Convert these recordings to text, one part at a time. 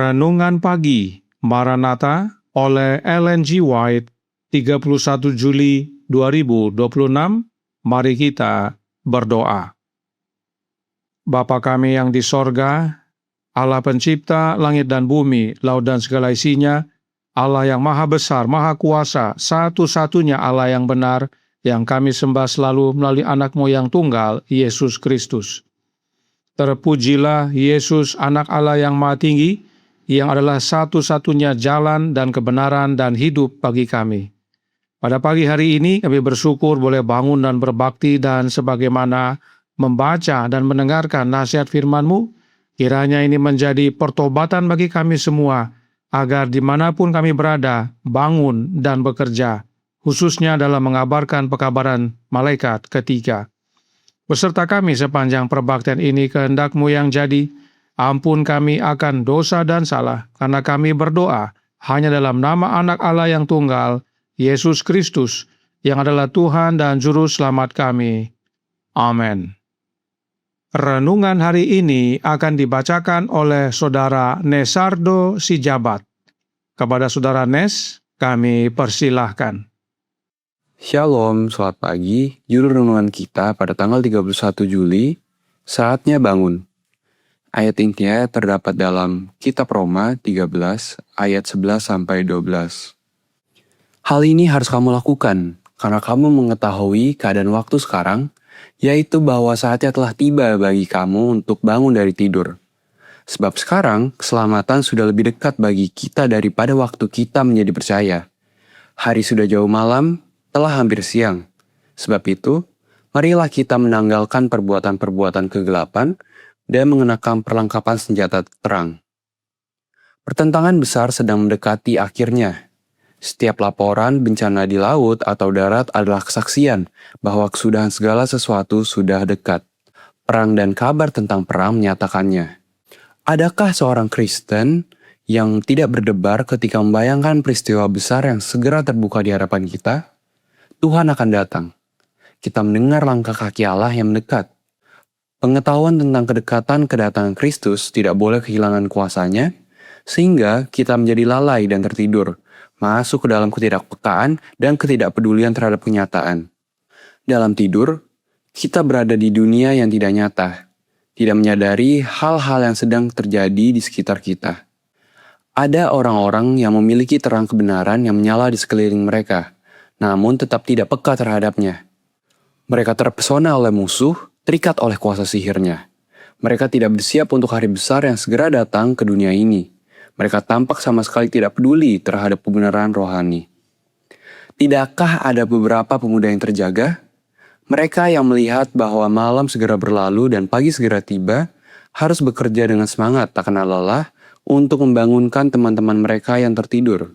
Renungan Pagi Maranatha oleh Ellen G. White, 31 Juli 2026. Mari kita berdoa. Bapa kami yang di sorga, Allah pencipta langit dan bumi, laut dan segala isinya, Allah yang maha besar, maha kuasa, satu-satunya Allah yang benar, yang kami sembah selalu melalui anak-Mu yang tunggal, Yesus Kristus. Terpujilah Yesus, anak Allah yang maha tinggi, yang adalah satu-satunya jalan dan kebenaran dan hidup bagi kami. Pada pagi hari ini kami bersyukur boleh bangun dan berbakti, dan sebagaimana membaca dan mendengarkan nasihat firman-Mu, kiranya ini menjadi pertobatan bagi kami semua, agar dimanapun kami berada, bangun dan bekerja, khususnya dalam mengabarkan pekabaran malaikat ketiga. Beserta kami sepanjang perbaktian ini kehendak-Mu yang jadi. Ampun kami akan dosa dan salah, karena kami berdoa hanya dalam nama anak Allah yang tunggal, Yesus Kristus, yang adalah Tuhan dan Juru Selamat kami. Amin. Renungan hari ini akan dibacakan oleh Saudara Nesardo Sijabat. Kepada Saudara Nes, kami persilahkan. Shalom, selamat pagi. Judul renungan kita pada tanggal 31 Juli, saatnya bangun. Ayat intinya terdapat dalam Kitab Roma 13 ayat 11-12. Hal ini harus kamu lakukan karena kamu mengetahui keadaan waktu sekarang, yaitu bahwa saatnya telah tiba bagi kamu untuk bangun dari tidur. Sebab sekarang keselamatan sudah lebih dekat bagi kita daripada waktu kita menjadi percaya. Hari sudah jauh malam, telah hampir siang. Sebab itu, marilah kita menanggalkan perbuatan-perbuatan kegelapan dan mengenakan perlengkapan senjata terang. Pertentangan besar sedang mendekati akhirnya. Setiap laporan bencana di laut atau darat adalah kesaksian bahwa kesudahan segala sesuatu sudah dekat. Perang dan kabar tentang perang menyatakannya. Adakah seorang Kristen yang tidak berdebar ketika membayangkan peristiwa besar yang segera terbuka di hadapan kita? Tuhan akan datang. Kita mendengar langkah kaki Allah yang mendekat. Pengetahuan tentang kedekatan kedatangan Kristus tidak boleh kehilangan kuasanya, sehingga kita menjadi lalai dan tertidur, masuk ke dalam ketidakpekaan dan ketidakpedulian terhadap kenyataan. Dalam tidur, kita berada di dunia yang tidak nyata, tidak menyadari hal-hal yang sedang terjadi di sekitar kita. Ada orang-orang yang memiliki terang kebenaran yang menyala di sekeliling mereka, namun tetap tidak peka terhadapnya. Mereka terpesona oleh musuh, terikat oleh kuasa sihirnya. Mereka tidak bersiap untuk hari besar yang segera datang ke dunia ini. Mereka tampak sama sekali tidak peduli terhadap kebenaran rohani. Tidakkah ada beberapa pemuda yang terjaga? Mereka yang melihat bahwa malam segera berlalu dan pagi segera tiba, harus bekerja dengan semangat tak kenal lelah untuk membangunkan teman-teman mereka yang tertidur.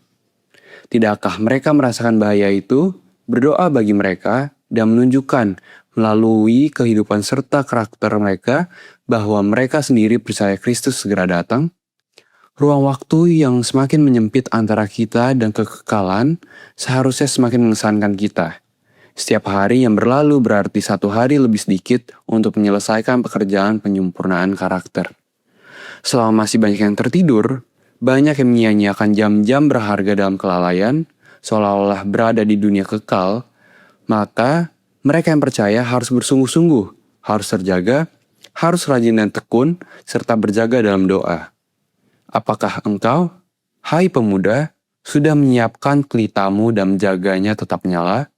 Tidakkah mereka merasakan bahaya itu, berdoa bagi mereka, dan menunjukkan melalui kehidupan serta karakter mereka bahwa mereka sendiri percaya Kristus segera datang? Ruang waktu yang semakin menyempit antara kita dan kekekalan seharusnya semakin mengesankan kita. Setiap hari yang berlalu berarti satu hari lebih sedikit untuk menyelesaikan pekerjaan penyempurnaan karakter. Selama masih banyak yang tertidur, banyak yang menyia-nyiakan jam-jam berharga dalam kelalaian, seolah-olah berada di dunia kekal, maka mereka yang percaya harus bersungguh-sungguh, harus terjaga, harus rajin dan tekun, serta berjaga dalam doa. Apakah engkau, hai pemuda, sudah menyiapkan pelitamu dan menjaganya tetap nyala?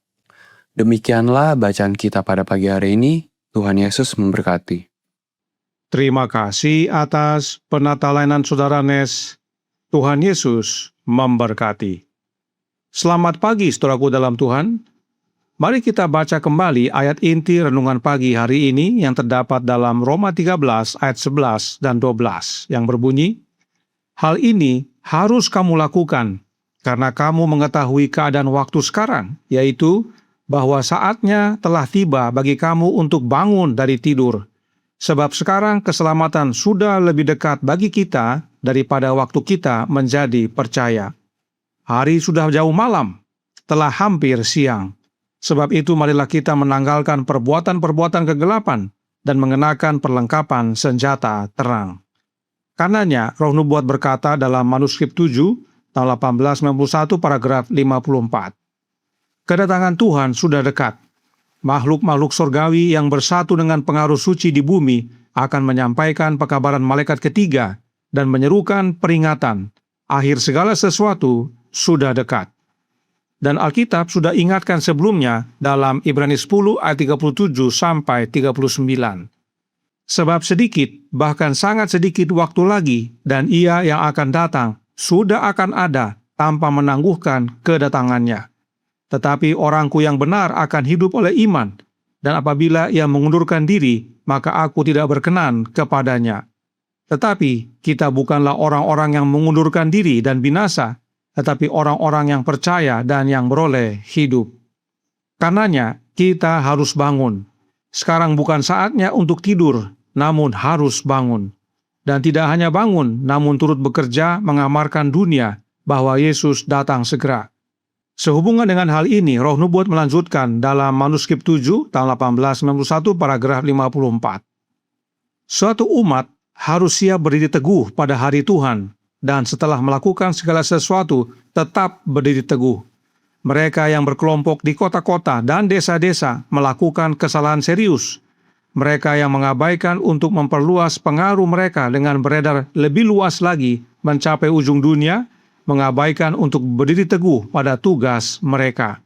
Demikianlah bacaan kita pada pagi hari ini. Tuhan Yesus memberkati. Terima kasih atas penatalainan Saudara Nes. Tuhan Yesus memberkati. Selamat pagi saudaraku dalam Tuhan. Mari kita baca kembali ayat inti renungan pagi hari ini yang terdapat dalam Roma 13 ayat 11 dan 12 yang berbunyi, hal ini harus kamu lakukan karena kamu mengetahui keadaan waktu sekarang, yaitu bahwa saatnya telah tiba bagi kamu untuk bangun dari tidur. Sebab sekarang keselamatan sudah lebih dekat bagi kita daripada waktu kita menjadi percaya. Hari sudah jauh malam, telah hampir siang. Sebab itu marilah kita menanggalkan perbuatan-perbuatan kegelapan dan mengenakan perlengkapan senjata terang. Karenanya, Roh Nubuat berkata dalam manuskrip 7, tahun 1891, paragraf 54. Kedatangan Tuhan sudah dekat. Makhluk-makhluk surgawi yang bersatu dengan pengaruh suci di bumi akan menyampaikan pekabaran malaikat ketiga dan menyerukan peringatan. Akhir segala sesuatu sudah dekat. Dan Alkitab sudah ingatkan sebelumnya dalam Ibrani 10 ayat 37 sampai 39. Sebab sedikit, bahkan sangat sedikit waktu lagi, dan Ia yang akan datang sudah akan ada tanpa menangguhkan kedatangannya. Tetapi orangku yang benar akan hidup oleh iman, dan apabila ia mengundurkan diri, maka aku tidak berkenan kepadanya. Tetapi kita bukanlah orang-orang yang mengundurkan diri dan binasa, tetapi orang-orang yang percaya dan yang beroleh hidup. Karenanya kita harus bangun. Sekarang bukan saatnya untuk tidur, namun harus bangun. Dan tidak hanya bangun, namun turut bekerja mengamarkan dunia bahwa Yesus datang segera. Sehubungan dengan hal ini, Roh Nubuat melanjutkan dalam manuskrip 7 tahun 1891 paragraf 54. Suatu umat harus siap berdiri teguh pada hari Tuhan, dan setelah melakukan segala sesuatu tetap berdiri teguh. Mereka yang berkelompok di kota-kota dan desa-desa melakukan kesalahan serius. Mereka yang mengabaikan untuk memperluas pengaruh mereka dengan beredar lebih luas lagi mencapai ujung dunia, mengabaikan untuk berdiri teguh pada tugas mereka.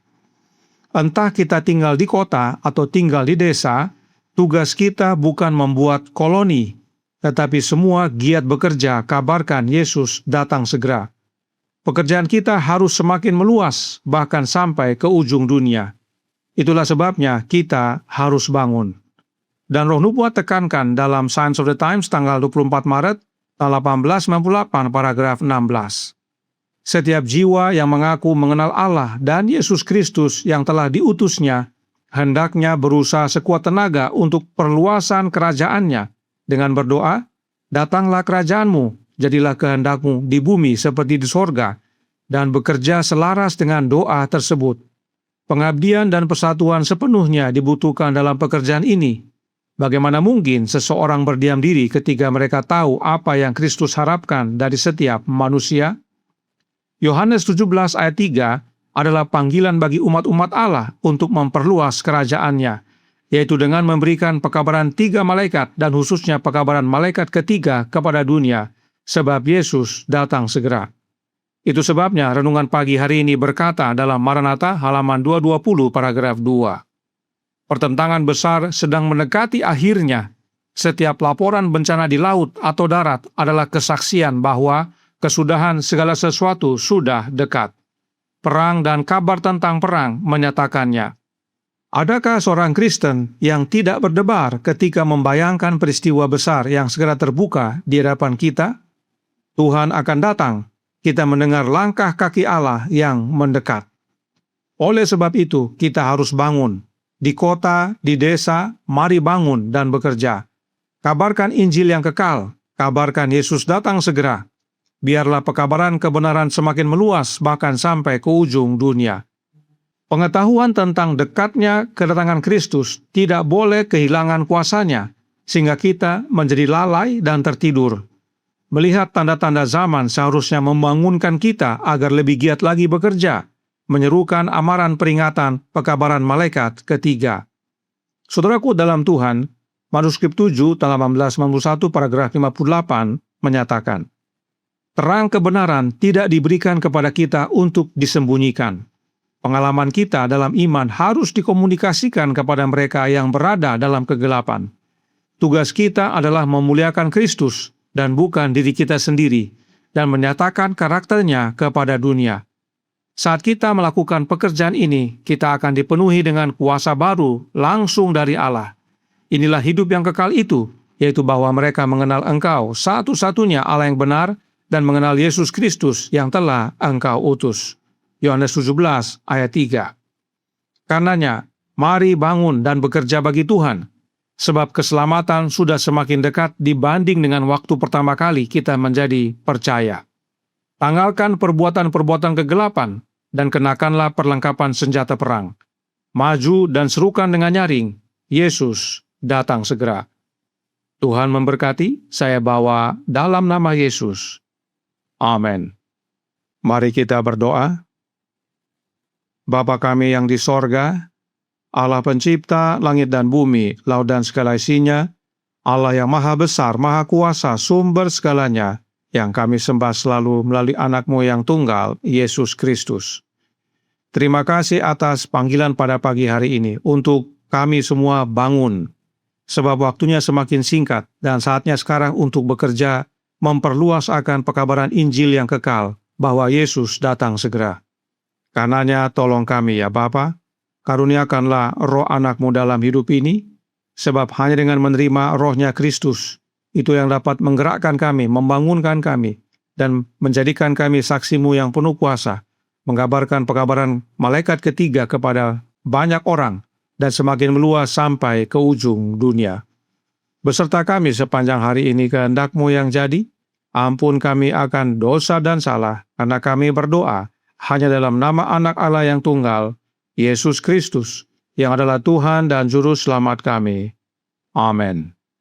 Entah kita tinggal di kota atau tinggal di desa, tugas kita bukan membuat koloni, tetapi semua giat bekerja kabarkan Yesus datang segera. Pekerjaan kita harus semakin meluas, bahkan sampai ke ujung dunia. Itulah sebabnya kita harus bangun. Dan Roh Nubuat tekankan dalam Signs of the Times tanggal 24 Maret tahun 1898 paragraf 16. Setiap jiwa yang mengaku mengenal Allah dan Yesus Kristus yang telah diutusnya, hendaknya berusaha sekuat tenaga untuk perluasan kerajaannya dengan berdoa, "Datanglah kerajaanmu, jadilah kehendakmu di bumi seperti di sorga," dan bekerja selaras dengan doa tersebut. Pengabdian dan persatuan sepenuhnya dibutuhkan dalam pekerjaan ini. Bagaimana mungkin seseorang berdiam diri ketika mereka tahu apa yang Kristus harapkan dari setiap manusia? Yohanes 17 ayat 3 adalah panggilan bagi umat-umat Allah untuk memperluas kerajaannya, yaitu dengan memberikan pekabaran 3 malaikat dan khususnya pekabaran malaikat ketiga kepada dunia, sebab Yesus datang segera. Itu sebabnya renungan pagi hari ini berkata dalam Maranatha halaman 220 paragraf 2. Pertentangan besar sedang mendekati akhirnya. Setiap laporan bencana di laut atau darat adalah kesaksian bahwa kesudahan segala sesuatu sudah dekat. Perang dan kabar tentang perang menyatakannya. Adakah seorang Kristen yang tidak berdebar ketika membayangkan peristiwa besar yang segera terbuka di hadapan kita? Tuhan akan datang. Kita mendengar langkah kaki Allah yang mendekat. Oleh sebab itu, kita harus bangun. Di kota, di desa, mari bangun dan bekerja. Kabarkan Injil yang kekal, kabarkan Yesus datang segera. Biarlah pekabaran kebenaran semakin meluas bahkan sampai ke ujung dunia. Pengetahuan tentang dekatnya kedatangan Kristus tidak boleh kehilangan kuasanya, sehingga kita menjadi lalai dan tertidur. Melihat tanda-tanda zaman seharusnya membangunkan kita agar lebih giat lagi bekerja, menyerukan amaran peringatan pekabaran malaikat ketiga. Saudaraku dalam Tuhan, manuskrip 7 tahun 1891 paragraf 58 menyatakan, terang kebenaran tidak diberikan kepada kita untuk disembunyikan. Pengalaman kita dalam iman harus dikomunikasikan kepada mereka yang berada dalam kegelapan. Tugas kita adalah memuliakan Kristus dan bukan diri kita sendiri, dan menyatakan karakternya kepada dunia. Saat kita melakukan pekerjaan ini, kita akan dipenuhi dengan kuasa baru langsung dari Allah. Inilah hidup yang kekal itu, yaitu bahwa mereka mengenal Engkau satu-satunya Allah yang benar dan mengenal Yesus Kristus yang telah Engkau utus. Yohanes 17 ayat 3. Karenanya, mari bangun dan bekerja bagi Tuhan, sebab keselamatan sudah semakin dekat dibanding dengan waktu pertama kali kita menjadi percaya. Tanggalkan perbuatan-perbuatan kegelapan dan kenakanlah perlengkapan senjata perang. Maju dan serukan dengan nyaring, Yesus datang segera. Tuhan memberkati, saya bawa dalam nama Yesus. Amin. Mari kita berdoa. Bapa kami yang di sorga, Allah pencipta langit dan bumi, laut dan segala isinya, Allah yang maha besar, maha kuasa, sumber segalanya, yang kami sembah selalu melalui anak-Mu yang tunggal, Yesus Kristus. Terima kasih atas panggilan pada pagi hari ini untuk kami semua bangun, sebab waktunya semakin singkat dan saatnya sekarang untuk bekerja memperluas akan pekabaran Injil yang kekal, bahwa Yesus datang segera. Karenanya tolong kami ya Bapa, karuniakanlah roh anak-Mu dalam hidup ini, sebab hanya dengan menerima rohnya Kristus, itu yang dapat menggerakkan kami, membangunkan kami, dan menjadikan kami saksi-Mu yang penuh kuasa, mengabarkan pekabaran malaikat ketiga kepada banyak orang, dan semakin meluas sampai ke ujung dunia. Beserta kami sepanjang hari ini kehendak-Mu yang jadi, ampun kami akan dosa dan salah, karena kami berdoa hanya dalam nama Anak Allah yang tunggal, Yesus Kristus, yang adalah Tuhan dan Juru Selamat kami. Amin.